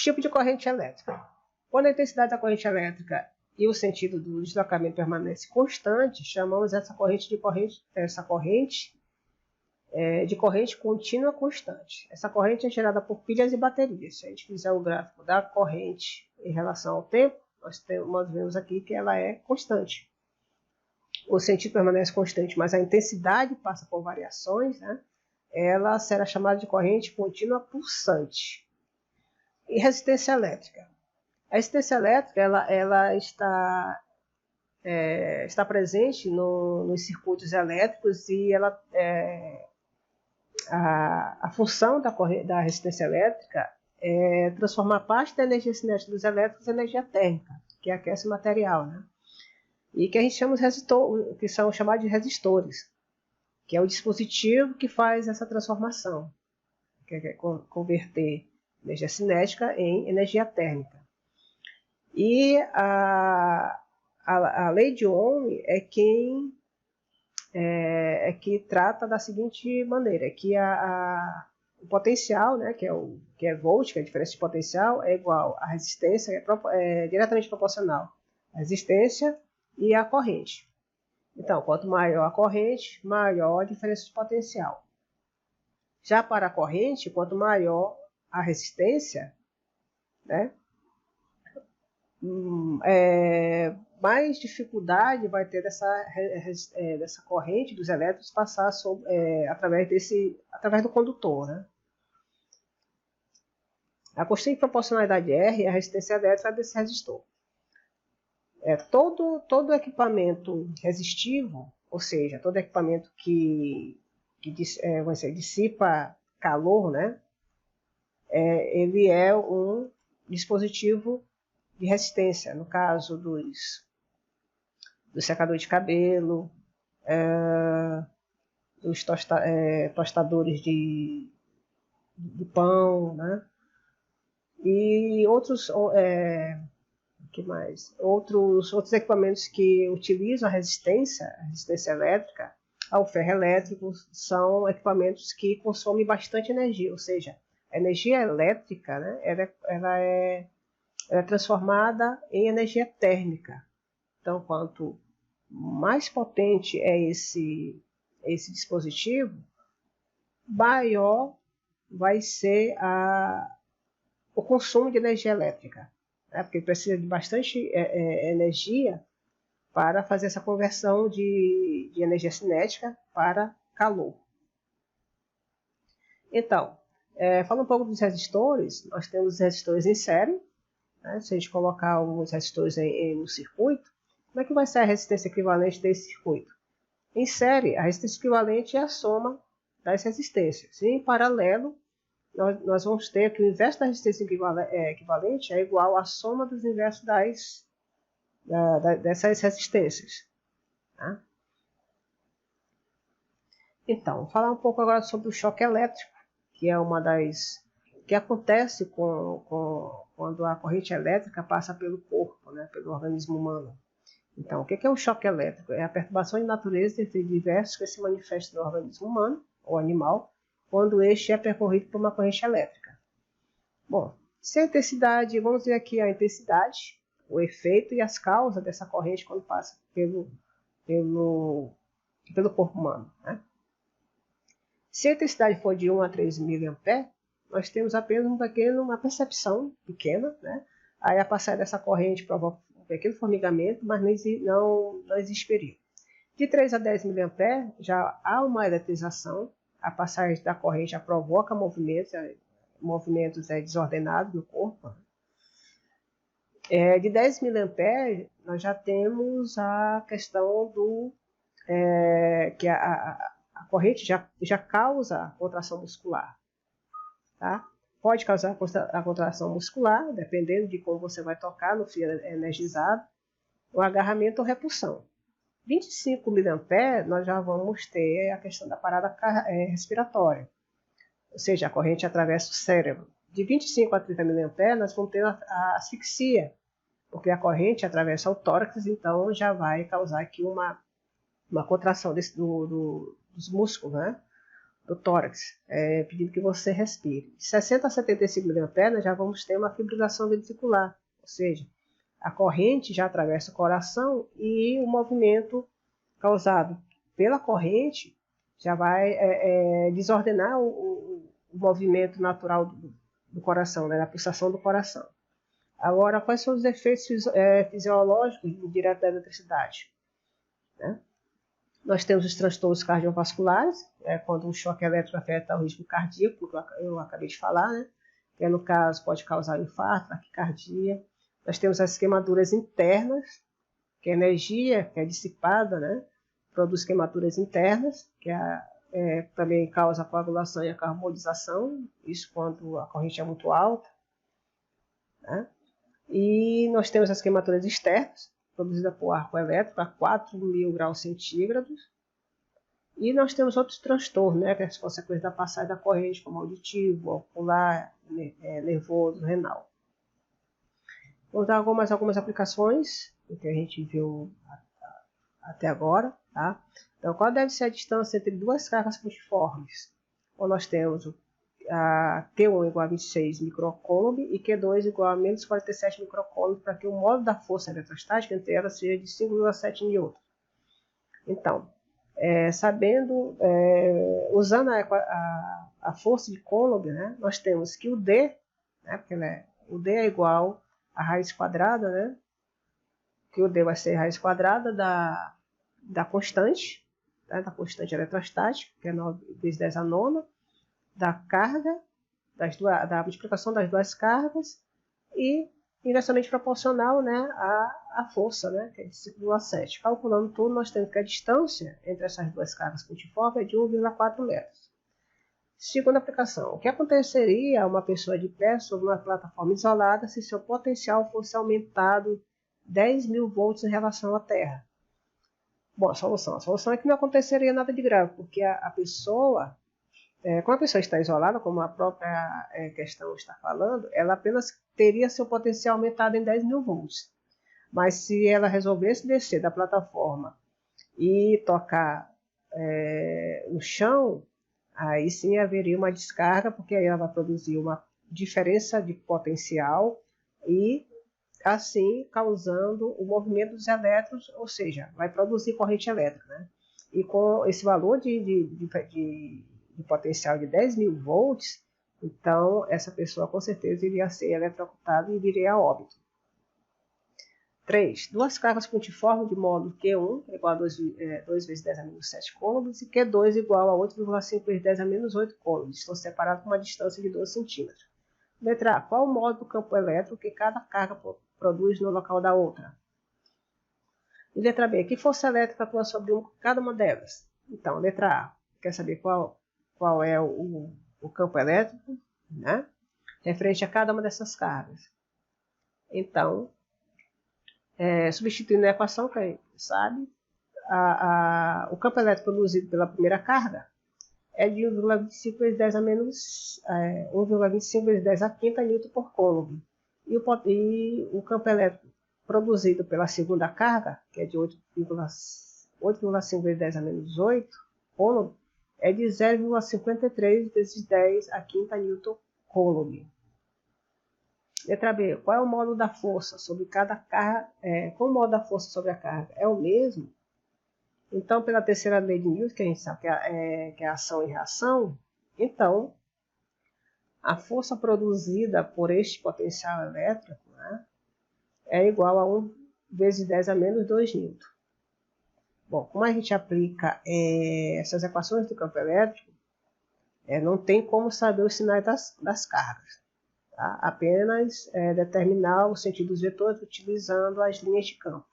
Tipo de corrente elétrica. Quando a intensidade da corrente elétrica e o sentido do deslocamento permanece constante, chamamos essa corrente de corrente contínua constante. Essa corrente é gerada por pilhas e baterias. Se a gente fizer o gráfico da corrente em relação ao tempo, nós vemos aqui que ela é constante. O sentido permanece constante, mas a intensidade passa por variações, né? Ela será chamada de corrente contínua pulsante. E resistência elétrica. A resistência elétrica ela está presente nos circuitos elétricos e a função da resistência elétrica é transformar parte da energia cinética dos elétrons em energia térmica, que aquece o material, né? E que a gente chama que são chamados de resistores, que é o dispositivo que faz essa transformação, que é converter energia cinética em energia térmica. E a lei de Ohm é que trata da seguinte maneira, que o potencial, né, que é volt, que é a diferença de potencial, é igual à resistência, é diretamente proporcional à resistência e à corrente. Então, quanto maior a corrente, maior a diferença de potencial. Já para a corrente, quanto maior a resistência, né, mais dificuldade vai ter dessa corrente dos elétrons passar através do condutor, né? A constante de proporcionalidade R é a resistência elétrica desse resistor. Todo equipamento resistivo, ou seja, todo equipamento que dissipa calor, né? Ele é um dispositivo de resistência, no caso do secador de cabelo, dos tostadores de pão, né? E outros equipamentos que utilizam a resistência elétrica ao ferro elétrico são equipamentos que consomem bastante energia, ou seja, a energia elétrica, né, ela é transformada em energia térmica. Então, quanto mais potente é esse dispositivo, maior vai ser o consumo de energia elétrica, né? Porque precisa de bastante energia para fazer essa conversão de energia cinética para calor. Então, falando um pouco dos resistores, nós temos os resistores em série, né? Se a gente colocar alguns resistores no circuito, como é que vai ser a resistência equivalente desse circuito? Em série, a resistência equivalente é a soma das resistências. E em paralelo, nós vamos ter que o inverso da resistência equivalente é igual à soma dos inversos dessas resistências. Tá? Então, vou falar um pouco agora sobre o choque elétrico, que é que acontece quando a corrente elétrica passa pelo corpo, né, pelo organismo humano. Então, o que é o choque elétrico? É a perturbação de natureza de efeitos diversos que se manifestam no organismo humano ou animal quando este é percorrido por uma corrente elétrica. Bom, se a intensidade, vamos ver aqui a intensidade, o efeito e as causas dessa corrente quando passa pelo corpo humano, né? Se a intensidade for de 1 a 3 mA, nós temos apenas uma percepção pequena, né? Aí a passagem dessa corrente provoca um pequeno formigamento, mas não existe perigo. De 3 a 10 mA já há uma eletrização, a passagem da corrente já provoca movimentos desordenados no corpo. De 10 mA nós já temos a questão que a corrente já causa contração muscular. Tá? Pode causar a contração muscular, dependendo de como você vai tocar no fio energizado, o agarramento ou repulsão. 25 mA nós já vamos ter a questão da parada respiratória, ou seja, a corrente atravessa o cérebro. De 25 a 30 mA nós vamos ter a asfixia, porque a corrente atravessa o tórax, então já vai causar aqui uma contração dos músculos, né? do tórax, pedindo que você respire. De 60 a 75 mA, já vamos ter uma fibrilação ventricular, ou seja, a corrente já atravessa o coração e o movimento causado pela corrente já vai desordenar o movimento natural do coração, né, a pulsação do coração. Agora, quais são os efeitos fisiológicos direto da eletricidade? Né? Nós temos os transtornos cardiovasculares, quando um choque elétrico afeta o ritmo cardíaco, que eu acabei de falar, né? Que no caso pode causar infarto, taquicardia. Nós temos as queimaduras internas, que a energia que é dissipada, né? Produz queimaduras internas, que também causa a coagulação e a carbonização, isso quando a corrente é muito alta. Né? E nós temos as queimaduras externas, produzida por arco elétrico a 4.000 graus centígrados. E nós temos outros transtornos, né, que é as consequências da passagem da corrente, como auditivo, ocular, nervoso, renal. Vamos dar algumas aplicações do que a gente viu até agora. Tá? Então, qual deve ser a distância entre duas cargas pontiformes? Bom, nós temos a Q1 igual a 26 microcoulomb e Q2 igual a menos 47 microcoulomb para que o módulo da força eletrostática entre elas seja de 5,7 N. Então, usando a força de Coulomb, né, nós temos que o D, né, porque o D é igual a raiz quadrada, né, que o D vai ser a raiz quadrada da constante, né, da constante eletrostática, que é 9 vezes 10 a nona, da carga, da multiplicação das duas cargas e inversamente proporcional, né, à força, né, que é de 5,7. Calculando tudo, nós temos que a distância entre essas duas cargas pontiformes é de 1,4 metros. Segunda aplicação. O que aconteceria a uma pessoa de pé sobre uma plataforma isolada se seu potencial fosse aumentado 10.000 volts em relação à Terra? Bom, a solução é que não aconteceria nada de grave, porque a pessoa... como a pessoa está isolada, como a própria questão está falando, ela apenas teria seu potencial aumentado em 10.000 volts. Mas se ela resolvesse descer da plataforma e tocar no chão, aí sim haveria uma descarga, porque aí ela vai produzir uma diferença de potencial e assim causando o movimento dos elétrons, ou seja, vai produzir corrente elétrica. Né? E com esse valor de potencial de 10.000 volts, então essa pessoa com certeza iria ser eletrocutada e viria a óbito. 3. Duas cargas pontiformes de módulo Q1 igual a 2 vezes 10 a menos 7 coulombs e Q2 igual a 8,5 vezes 10 a menos 8 coulombs. Estão separados por uma distância de 12 centímetros. Letra A. Qual o módulo do campo elétrico que cada carga produz no local da outra? E letra B. Que força elétrica atua sobre cada uma delas? Então, letra A. Quer saber qual é o campo elétrico, né, referente a cada uma dessas cargas. Então, substituindo a equação, que a gente sabe, o campo elétrico produzido pela primeira carga é de 1,25 vezes 10 a menos 1,25 vezes 10 a quinta Newton por Coulomb. E o campo elétrico produzido pela segunda carga, que é de 8,5 vezes 10 a menos 8 Coulomb, é de 0,53 vezes 10 a quinta Newton Coulomb. Letra B. Qual é o módulo da força sobre cada carga? Qual o módulo da força sobre a carga? É o mesmo? Então, pela terceira lei de Newton, que a gente sabe que é ação e reação, então, a força produzida por este potencial elétrico, né, é igual a 1 vezes 10 a menos 2 Newton. Bom, como a gente aplica essas equações do campo elétrico, não tem como saber os sinais das cargas. Tá? Apenas determinar o sentido dos vetores utilizando as linhas de campo.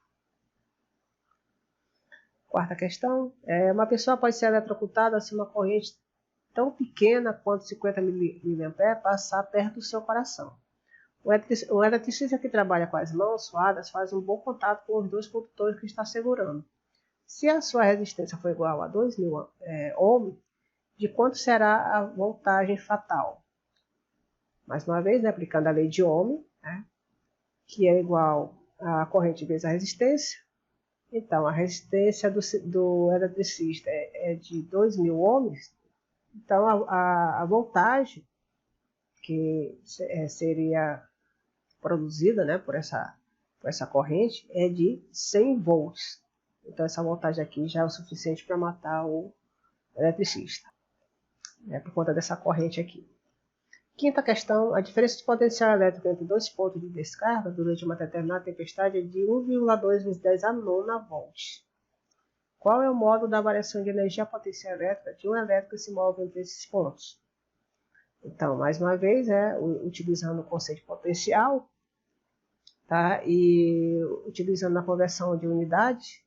Quarta questão. Uma pessoa pode ser eletrocutada se uma corrente tão pequena quanto 50 mA passar perto do seu coração. O eletricista que trabalha com as mãos suadas faz um bom contato com os dois condutores que está segurando. Se a sua resistência for igual a 2.000 ohm, de quanto será a voltagem fatal? Mais uma vez, né, aplicando a lei de Ohm, né, que é igual a corrente vezes a resistência. Então, a resistência do eletricista é de 2.000 ohms, Então, a voltagem que seria produzida, né, por essa corrente é de 100 volts. Então, essa voltagem aqui já é o suficiente para matar o eletricista, né, por conta dessa corrente aqui. Quinta questão, a diferença de potencial elétrico entre dois pontos de descarga durante uma determinada tempestade é de 1,2 vezes 10 a nona volts. Qual é o modo da variação de energia potencial elétrica de um elétrico que se move entre esses pontos? Então, mais uma vez, utilizando o conceito de potencial, tá? E utilizando a conversão de unidade,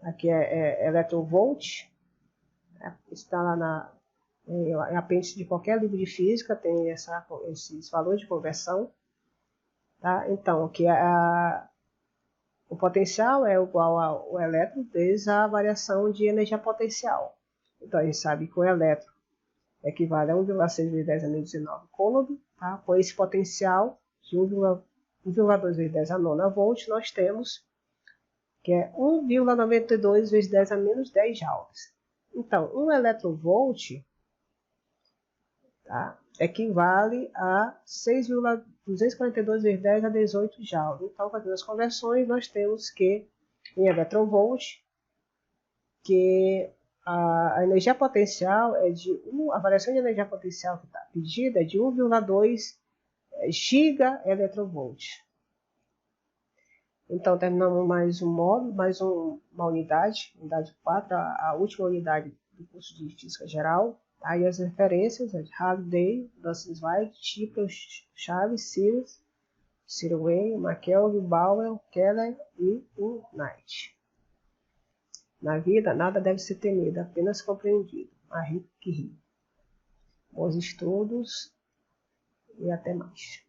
aqui é eletronvolt, está lá em apêndice de qualquer livro de física, tem esses valores de conversão. Tá? Então, aqui o potencial é igual ao elétron vezes a variação de energia potencial. Então, a gente sabe que o elétron equivale a 1,6 vezes 10 a menos 19 coulomb. Tá? Com esse potencial de 1,2 vezes 10 a nona volt, nós temos que é 1,92 vezes 10 a menos 10 joules. Então, 1 eletronvolt, tá, equivale a 6,242 vezes 10 a 18 joules. Então, fazendo as conversões, nós temos que, em eletronvolt, que a energia potencial a variação de energia potencial que está pedida é de 1,2 giga eletronvolt. Então, terminamos mais um módulo, uma unidade 4, a última unidade do curso de Física Geral. Aí as referências é de Halliday, Dawson Zweig, Tipler, Chaves, Sears, Sirway, McKelvey, Bauer, Keller e Knight. Na vida, nada deve ser temido, apenas compreendido. Marie Curie. Bons estudos e até mais.